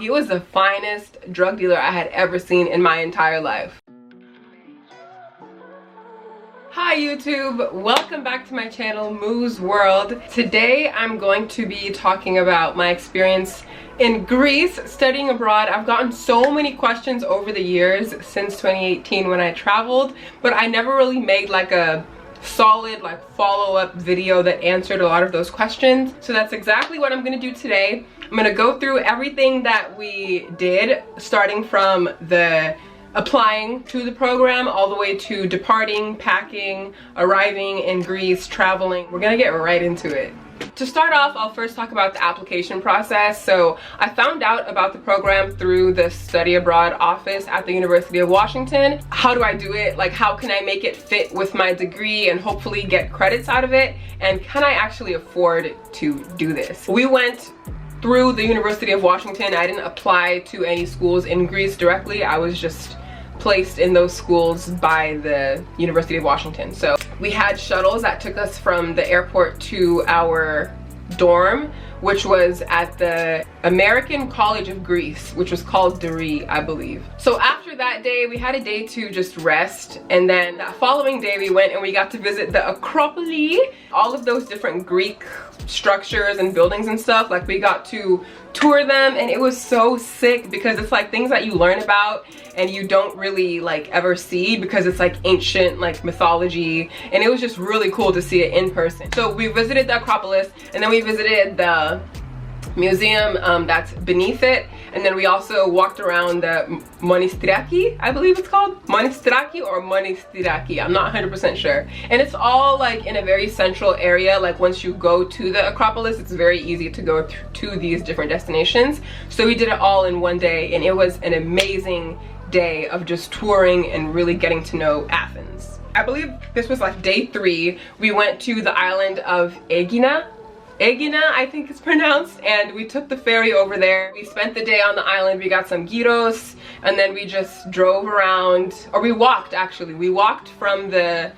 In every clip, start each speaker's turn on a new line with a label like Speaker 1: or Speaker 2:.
Speaker 1: He was the finest drug dealer I had ever seen in my entire life. Hi YouTube, welcome back to my channel, Moo's World. Today I'm going to be talking about my experience in Greece studying abroad. I've gotten so many questions over the years since 2018 when I traveled, but I never really made like a solid follow-up video that answered a lot of those questions. So that's exactly what I'm gonna do today. I'm gonna go through everything that we did, starting from the applying to the program all the way to departing, packing, arriving in Greece, traveling. We're gonna get right into it. To start off, I'll first talk about the application process. So I found out about the program through the study abroad office at the University of Washington. How do I do it? Like, how can I make it fit with my degree and hopefully get credits out of it? And can I actually afford to do this? We went through the University of Washington. I didn't apply to any schools in Greece directly. I was just placed in those schools by the University of Washington. So we had shuttles that took us from the airport to our dorm, which was at the American College of Greece, which was called Deri, I believe. So after that day, we had a day to just rest, and then that following day we went and we got to visit the Acropolis, all of those different Greek structures and buildings and stuff. Like, we got to tour them, and it was so sick because it's like things that you learn about and you don't really like ever see because it's like ancient like mythology, and it was just really cool to see it in person. So we visited the Acropolis, and then we visited the museum that's beneath it, and then we also walked around the Monastiraki, I believe it's called Monastiraki or Monastiraki, I'm not 100% sure. And it's all like in a very central area. Like, once you go to the Acropolis, it's very easy to go to these different destinations. So we did it all in one day, and it was an amazing day of just touring and really getting to know Athens. I believe this was like day 3. We went to the island of Aegina, I think it's pronounced, and we took the ferry over there. We spent the day on the island. We got some gyros, and then we just drove around, or we walked actually. We walked from the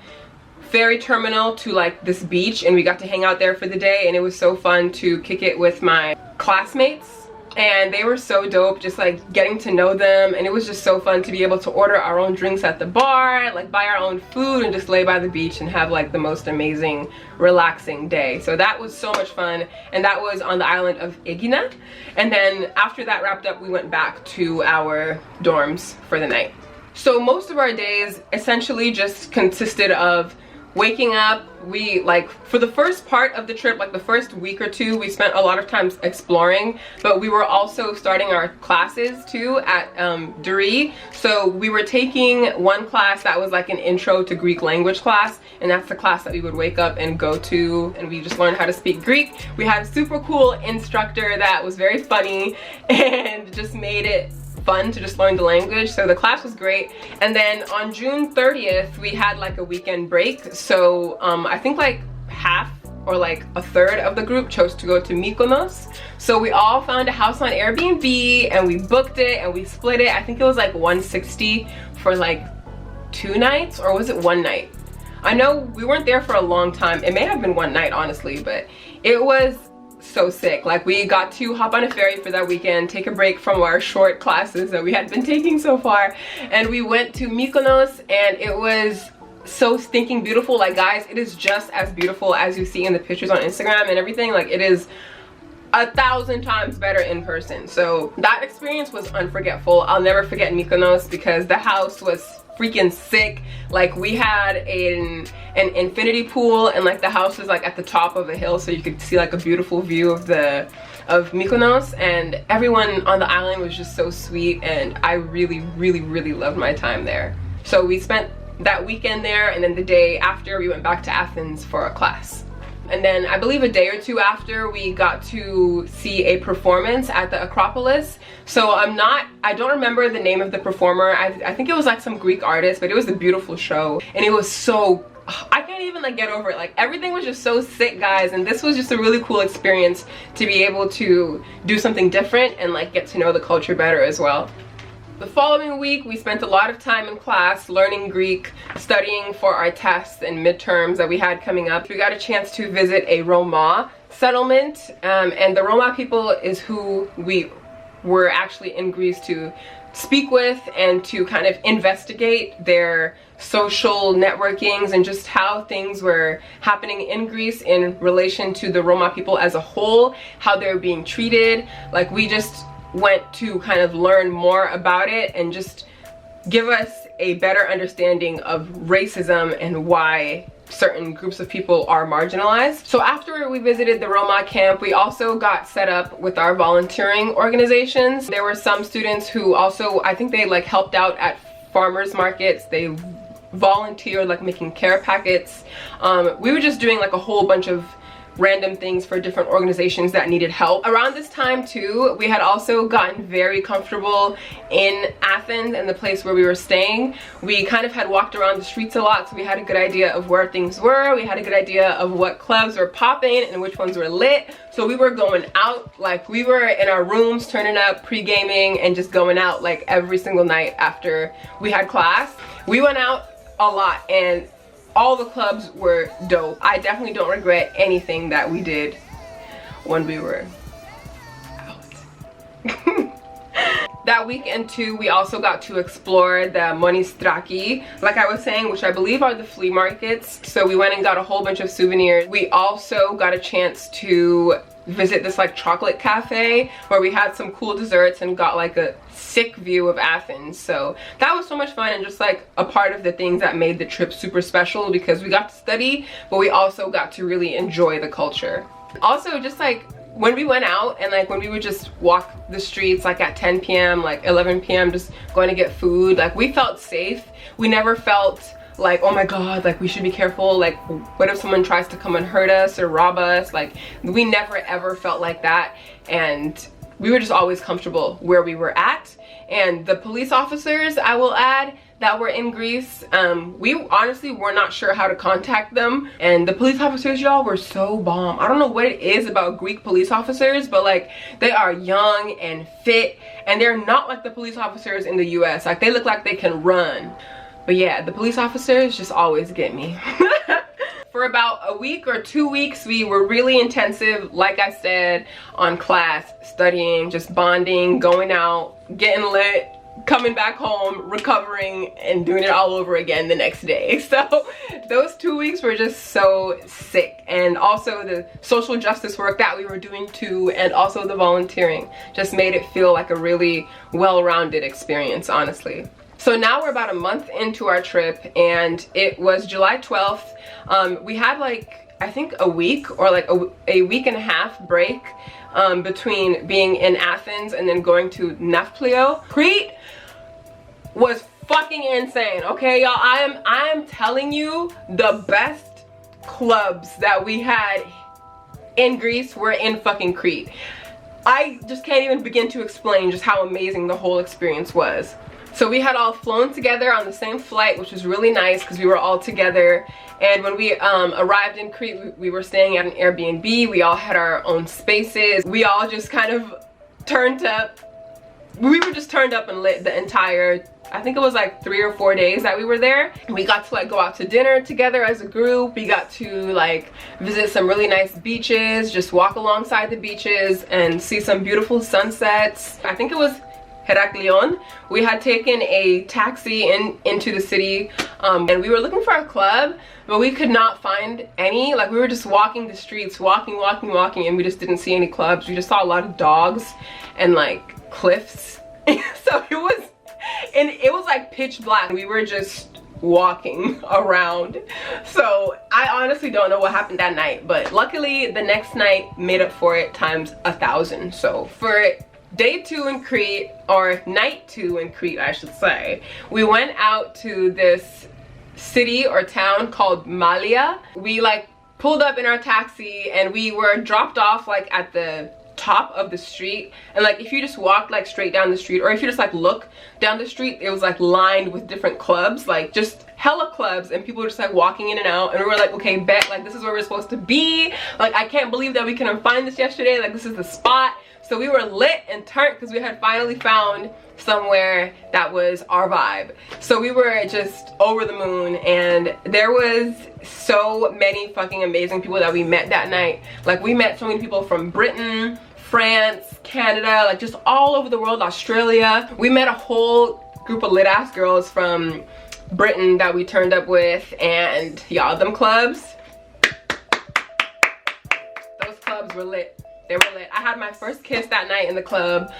Speaker 1: ferry terminal to like this beach, and we got to hang out there for the day, and it was so fun to kick it with my classmates. And they were so dope, just like getting to know them, and it was just so fun to be able to order our own drinks at the bar, like buy our own food, and just lay by the beach and have like the most amazing relaxing day. So that was so much fun, and that was on the island of Aegina. And then after that wrapped up, we went back to our dorms for the night. So most of our days essentially just consisted of waking up. We, like, for the first part of the trip, like the first week or two, we spent a lot of time exploring, but we were also starting our classes too at Deri. So we were taking one class that was like an intro to Greek language class, and that's the class that we would wake up and go to, and we just learned how to speak Greek. We had a super cool instructor that was very funny and just made it fun to just learn the language. So the class was great. And then on June 30th we had like a weekend break. So I think like half or like a third of the group chose to go to Mykonos. So we all found a house on Airbnb and we booked it and we split it. I think it was like $160 for like 2 nights, or was it 1 night? I know we weren't there for a long time. It may have been 1 night honestly, but it was so sick. Like, we got to hop on a ferry for that weekend, take a break from our short classes that we had been taking so far, and we went to Mykonos, and it was so stinking beautiful. Like, guys, it is just as beautiful as you see in the pictures on Instagram and everything. Like, it is 1,000 times better in person. So that experience was unforgettable. I'll never forget Mykonos because the house was freaking sick. Like, we had an infinity pool, and like the house was like at the top of a hill, so you could see like a beautiful view of Mykonos, and everyone on the island was just so sweet, and I really loved my time there. So we spent that weekend there, and then the day after we went back to Athens for a class. And then I believe a day or two after, we got to see a performance at the Acropolis. So I don't remember the name of the performer. I think it was like some Greek artist, but it was a beautiful show. And it was so, I can't even like get over it. Like, everything was just so sick, guys. And this was just a really cool experience to be able to do something different and like get to know the culture better as well. The following week, we spent a lot of time in class learning Greek, studying for our tests and midterms that we had coming up. We got a chance to visit a Roma settlement, and the Roma people is who we were actually in Greece to speak with and to kind of investigate their social networkings and just how things were happening in Greece in relation to the Roma people as a whole, how they were being treated. Like, we just went to kind of learn more about it and just give us a better understanding of racism and why certain groups of people are marginalized. So after we visited the Roma camp, we also got set up with our volunteering organizations. There were some students who also, I think they like helped out at farmers markets. They volunteered like making care packets. We were just doing like a whole bunch of random things for different organizations that needed help. Around this time too, we had also gotten very comfortable in Athens and the place where we were staying. We kind of had walked around the streets a lot, so we had a good idea of where things were. We had a good idea of what clubs were popping and which ones were lit. So we were going out, like we were in our rooms turning up, pre-gaming, and just going out like every single night after we had class. We went out a lot and all the clubs were dope. I definitely don't regret anything that we did when we were out. That weekend too, we also got to explore the Monistraki, like I was saying, which I believe are the flea markets. So we went and got a whole bunch of souvenirs. We also got a chance to visit this like chocolate cafe where we had some cool desserts and got like a sick view of Athens. So that was so much fun and just like a part of the things that made the trip super special, because we got to study, but we also got to really enjoy the culture. Also, just like when we went out and like when we would just walk the streets like at 10 p.m, like 11 p.m, just going to get food, like we felt safe. We never felt like, oh my god, like we should be careful, like what if someone tries to come and hurt us or rob us. Like we never ever felt like that, and we were just always comfortable where we were at. And the police officers, I will add, that were in Greece, we honestly were not sure how to contact them. And the police officers, y'all, were so bomb. I don't know what it is about Greek police officers, but like they are young and fit, and they're not like the police officers in the US. Like they look like they can run. But yeah, the police officers just always get me. For about a week or 2 weeks, we were really intensive, like I said, on class, studying, just bonding, going out, getting lit, coming back home, recovering, and doing it all over again the next day. So those 2 weeks were just so sick. And also the social justice work that we were doing too, and also the volunteering, just made it feel like a really well-rounded experience, honestly. So now we're about a month into our trip, and it was July 12th. We had like, I think a week or like a week and a half break between being in Athens and then going to Nafplio. Crete was fucking insane, okay y'all? I am telling you, the best clubs that we had in Greece were in fucking Crete. I just can't even begin to explain just how amazing the whole experience was. So we had all flown together on the same flight, which was really nice because we were all together. And when we arrived in Crete, we were staying at an Airbnb. We all had our own spaces. We all just kind of turned up. We were just turned up and lit the entire, I think it was like 3 or 4 days that we were there. We got to like go out to dinner together as a group. We got to like visit some really nice beaches, just walk alongside the beaches and see some beautiful sunsets. I think it was Heraklion. We had taken a taxi into the city, and we were looking for a club, but we could not find any. Like we were just walking the streets, walking, and we just didn't see any clubs. We just saw a lot of dogs and like cliffs. So it was like pitch black. We were just walking around. So I honestly don't know what happened that night, but luckily the next night made up for it times 1,000. So for day 2 in Crete, or night 2 in Crete I should say, we went out to this city or town called Malia. We like pulled up in our taxi and we were dropped off like at the top of the street, and like if you just walked like straight down the street, or if you just like look down the street, it was like lined with different clubs, like just hella clubs, and people were just like walking in and out, and we were like, okay, bet, like this is where we're supposed to be. Like I can't believe that we couldn't find this yesterday, like this is the spot. So we were lit and turned because we had finally found somewhere that was our vibe. So we were just over the moon, and there was so many fucking amazing people that we met that night. Like we met so many people from Britain, France, Canada, like just all over the world, Australia. We met a whole group of lit ass girls from Britain that we turned up with, and y'all, them clubs, those clubs were lit. They were lit. I had my first kiss that night in the club.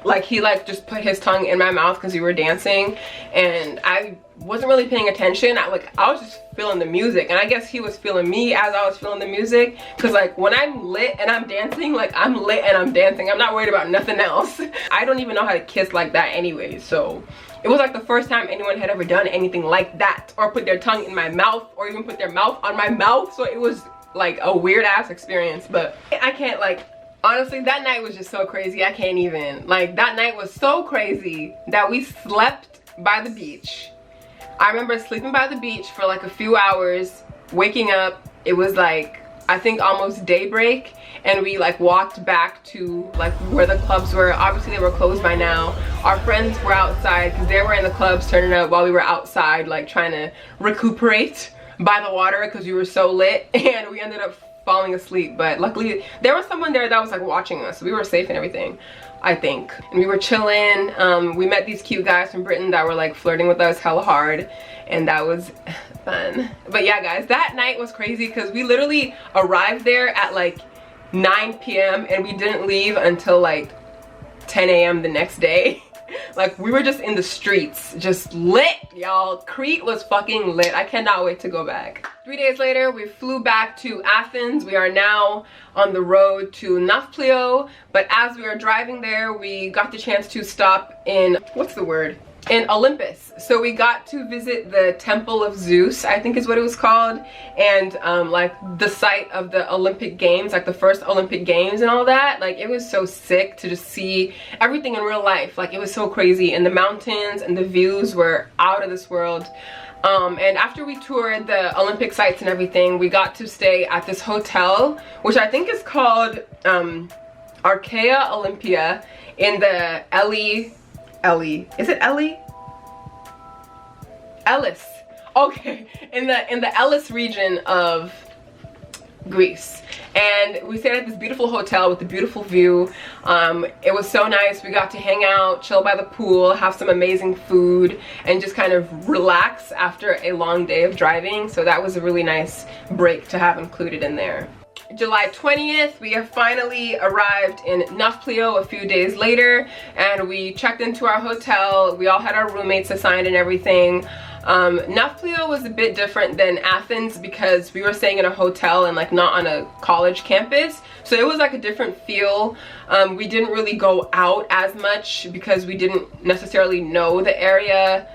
Speaker 1: Like he like just put his tongue in my mouth because we were dancing, and I wasn't really paying attention. I was just feeling the music, and I guess he was feeling me as I was feeling the music, because like when I'm lit and I'm dancing, like I'm lit and I'm dancing. I'm not worried about nothing else. I don't even know how to kiss like that anyway, so it was like the first time anyone had ever done anything like that, or put their tongue in my mouth, or even put their mouth on my mouth. So it was like a weird ass experience. But I can't, like, honestly, that night was just so crazy. I can't even, like, that night was so crazy that we slept by the beach. I remember sleeping by the beach for like a few hours, waking up, it was like I think almost daybreak, and we like walked back to like where the clubs were. Obviously they were closed by now. Our friends were outside because they were in the clubs turning up while we were outside like trying to recuperate by the water because we were so lit, and we ended up falling asleep. But luckily there was someone there that was like watching us, so we were safe and everything, I think. And we were chilling. We met these cute guys from Britain that were like flirting with us hella hard, and that was fun. But yeah guys, that night was crazy because we literally arrived there at like 9 p.m. and we didn't leave until like 10 a.m. the next day. Like we were just in the streets, just lit, y'all. Crete was fucking lit. I cannot wait to go back. 3 days later, we flew back to Athens. We are now on the road to Nafplio, but as we were driving there, we got the chance to stop in, what's the word? In Olympus. So we got to visit the Temple of Zeus, I think is what it was called, and like the site of the Olympic Games, like the first Olympic Games and all that. Like it was so sick to just see everything in real life. Like it was so crazy, and the mountains and the views were out of this world. And after we toured the Olympic sites and everything, we got to stay at this hotel, which I think is called Archaea Olympia, in the is it Ellis? Okay, in the Ellis region of Greece. And we stayed at this beautiful hotel with a beautiful view. It was so nice. We got to hang out, chill by the pool, have some amazing food, and just kind of relax after a long day of driving. So that was a really nice break to have included in there. July 20th, we have finally arrived in Nafplio a few days later, and we checked into our hotel. We all had our roommates assigned and everything. Nafplio was a bit different than Athens because we were staying in a hotel and like not on a college campus, so it was like a different feel. We didn't really go out as much because we didn't necessarily know the area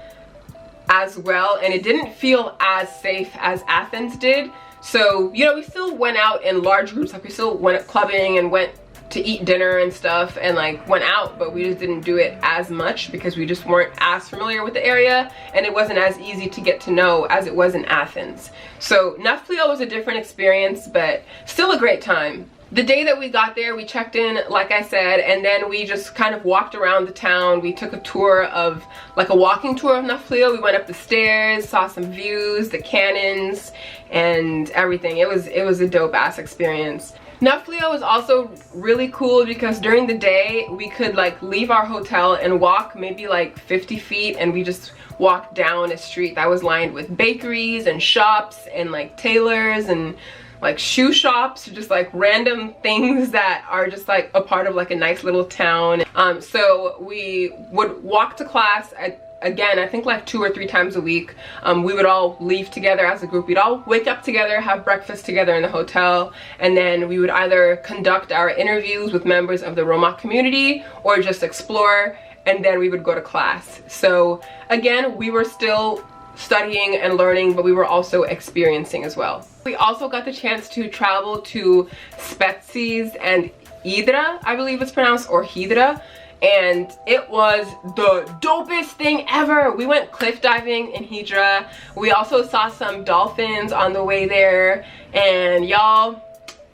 Speaker 1: as well, and it didn't feel as safe as Athens did. So, you know, we still went out in large groups, like we still went clubbing and went to eat dinner and stuff and like went out, but we just didn't do it as much because we just weren't as familiar with the area, and it wasn't as easy to get to know as it was in Athens. So Nafplio was a different experience, but still a great time. The day that we got there, we checked in, like I said, and then we just kind of walked around the town. We took a tour of, like a walking tour of Nafplio. We went up the stairs, saw some views, the cannons, and everything. It was a dope ass experience. Nafplio was also really cool because during the day, we could like leave our hotel and walk maybe like 50 feet, and we just walked down a street that was lined with bakeries and shops and like tailors and like shoe shops, just like random things that are just like a part of like a nice little town. So we would walk to class again, I think like 2 or 3 times a week. We would all leave together as a group. We'd all wake up together, have breakfast together in the hotel, and then we would either conduct our interviews with members of the Roma community or just explore, and then we would go to class. So again, we were still studying and learning, but we were also experiencing as well. We also got the chance to travel to Spetses and Hydra, I believe it's pronounced, or Hydra, and it was the dopest thing ever. We went cliff diving in Hydra. We also saw some dolphins on the way there, and y'all,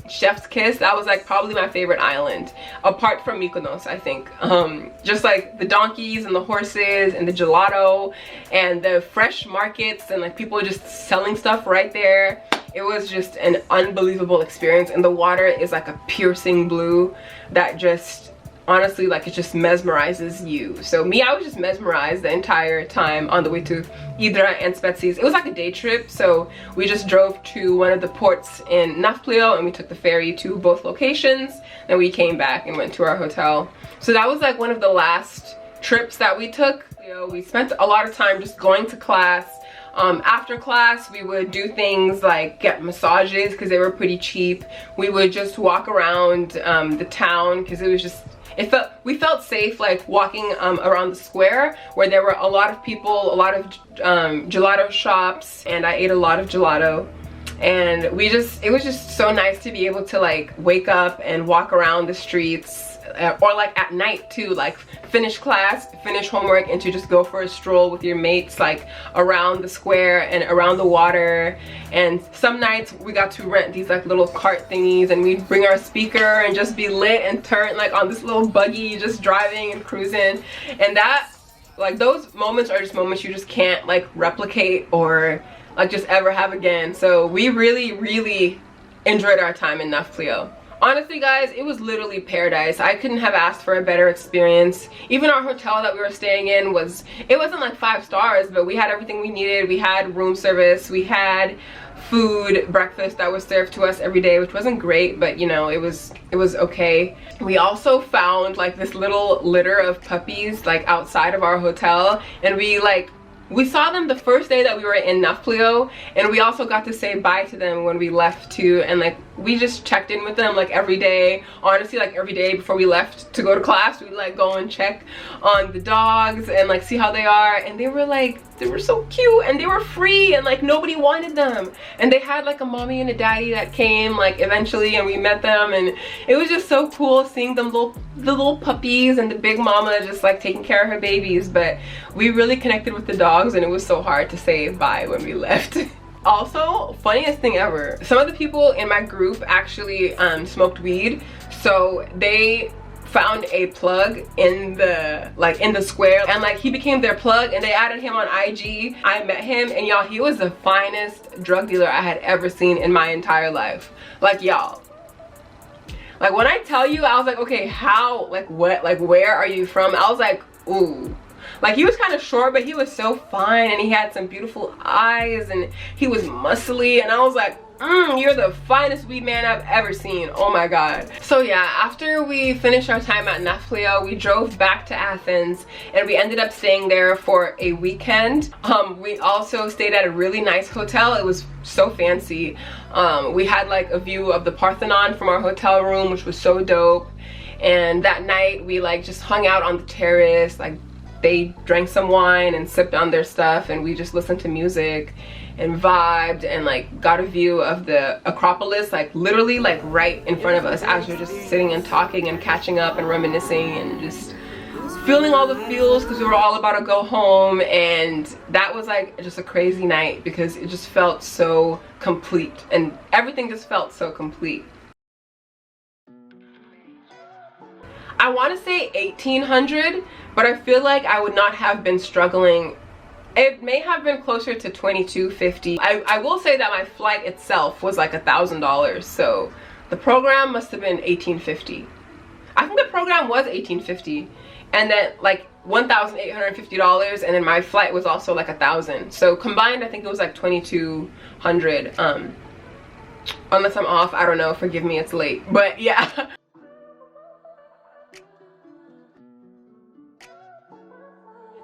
Speaker 1: chef's kiss, that was like probably my favorite island apart from Mykonos, I think. Just like the donkeys and the horses and the gelato and the fresh markets and like people just selling stuff right there. It was just an unbelievable experience, and the water is like a piercing blue that just honestly, like, it just mesmerizes you. So me, I was just mesmerized the entire time on the way to Hydra and Spetses. It was like a day trip, so we just drove to one of the ports in Nafplio and we took the ferry to both locations, and we came back and went to our hotel. So that was like one of the last trips that we took. You know, we spent a lot of time just going to class. After class, we would do things like get massages because they were pretty cheap. We would just walk around the town because it was just, we felt safe, like walking around the square where there were a lot of people, a lot of gelato shops, and I ate a lot of gelato. And it was just so nice to be able to like wake up and walk around the streets, or like at night too, like finish class, finish homework, and to just go for a stroll with your mates like around the square and around the water. And some nights we got to rent these like little cart thingies, and we'd bring our speaker and just be lit and turn like on this little buggy, just driving and cruising. And that, like, those moments are just moments you just can't like replicate or like just ever have again. So we really enjoyed our time in Nafplio. Honestly guys, it was literally paradise. I couldn't have asked for a better experience. Even our hotel that we were staying in it wasn't like 5 stars, but we had everything we needed. We had room service, we had food, breakfast that was served to us every day, which wasn't great, but you know, it was okay. We also found like this little litter of puppies like outside of our hotel, and we saw them the first day that we were in Nafplio, and we also got to say bye to them when we left too. And like we just checked in with them like every day. Honestly, like every day before we left to go to class, we'd like go and check on the dogs and like see how they are. And they were so cute, and they were free, and like nobody wanted them. And they had like a mommy and a daddy that came like eventually, and we met them, and it was just so cool seeing them, the little puppies, and the big mama just like taking care of her babies. But we really connected with the dogs, and it was so hard to say bye when we left. Also, funniest thing ever, some of the people in my group actually smoked weed, so they found a plug in the square, and like he became their plug, and they added him on IG. I met him, and y'all, he was the finest drug dealer I had ever seen in my entire life. Like, y'all, like when I tell you, I was like, okay, how, like what, like where are you from? I was like, ooh. Like, he was kind of short, but he was so fine, and he had some beautiful eyes, and he was muscly, and I was like, you're the finest weed man I've ever seen. Oh my god. So yeah, after we finished our time at Nafplio, we drove back to Athens, and we ended up staying there for a weekend. We also stayed at a really nice hotel. It was so fancy. We had like a view of the Parthenon from our hotel room, which was so dope. And that night we like just hung out on the terrace, like they drank some wine and sipped on their stuff, and we just listened to music and vibed and like got a view of the Acropolis, like literally like right in front of us, as we're just sitting and talking and catching up and reminiscing and just feeling all the feels, because we were all about to go home. And that was like just a crazy night because it just felt so complete, and everything just felt so complete. I want to say 1800, but I feel like I would not have been struggling. It may have been closer to $22.50. I will say that my flight itself was like $1,000, so the program must have been $1,850. I think the program was $1,850, and then like $1,850, and then my flight was also like $1,000. So combined, I think it was like $2,200. Unless I'm off, I don't know. Forgive me, it's late, but yeah.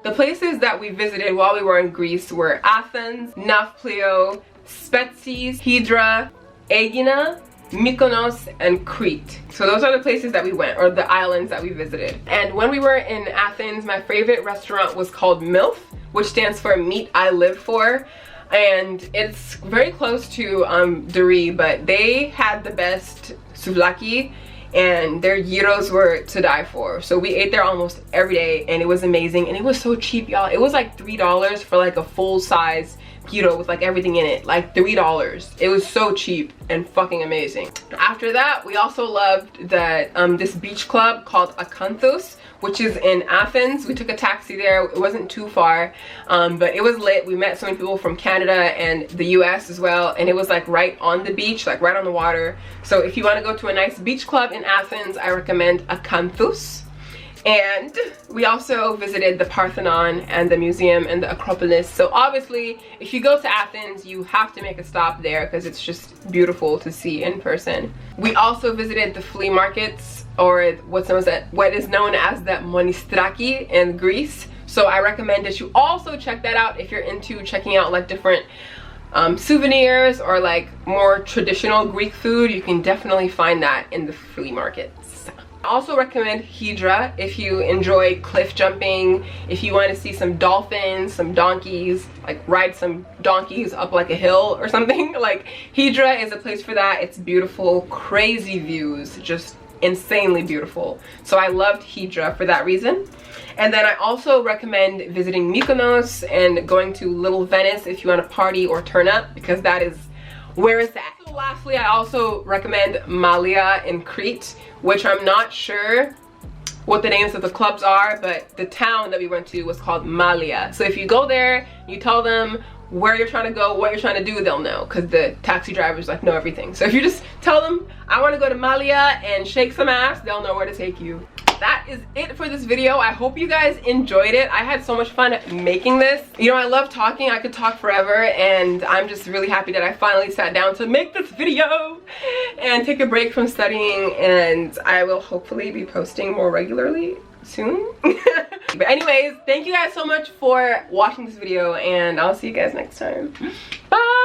Speaker 1: The places that we visited while we were in Greece were Athens, Nafplio, Spetses, Hydra, Aegina, Mykonos, and Crete. So those are the places that we went, or the islands that we visited. And when we were in Athens, my favorite restaurant was called MILF, which stands for Meat I Live For. And it's very close to Duri, but they had the best souvlaki, and their gyros were to die for. So we ate there almost every day, and it was amazing, and it was so cheap, y'all. It was like $3 for like a full-size mosquito with like everything in it, like $3. It was so cheap and fucking amazing. After that, we also loved that this beach club called Acanthus, which is in Athens. We took a taxi there. It wasn't too far, but it was lit. We met so many people from Canada and the US as well, and it was like right on the beach, like right on the water. So if you want to go to a nice beach club in Athens, I recommend Acanthus. And we also visited the Parthenon and the museum and the Acropolis. So obviously, if you go to Athens, you have to make a stop there because it's just beautiful to see in person. We also visited the flea markets, or what is known as the Monistraki in Greece. So I recommend that you also check that out if you're into checking out like different souvenirs or like more traditional Greek food. You can definitely find that in the flea markets. I also recommend Hydra if you enjoy cliff jumping, if you want to see some dolphins, some donkeys, like ride some donkeys up like a hill or something. Like Hydra is a place for that. It's beautiful, crazy views, just insanely beautiful. So I loved Hydra for that reason. And then I also recommend visiting Mykonos and going to Little Venice if you want to party or turn up, because that is where it's at. So lastly, I also recommend Malia in Crete, which I'm not sure what the names of the clubs are, but the town that we went to was called Malia. So if you go there, you tell them where you're trying to go, what you're trying to do, they'll know, because the taxi drivers like know everything. So if you just tell them, I want to go to Malia and shake some ass, they'll know where to take you. That is it for this video. I hope you guys enjoyed it. I had so much fun making this. You know, I love talking. I could talk forever, and I'm just really happy that I finally sat down to make this video and take a break from studying, and I will hopefully be posting more regularly soon. But anyways, thank you guys so much for watching this video, and I'll see you guys next time. Bye!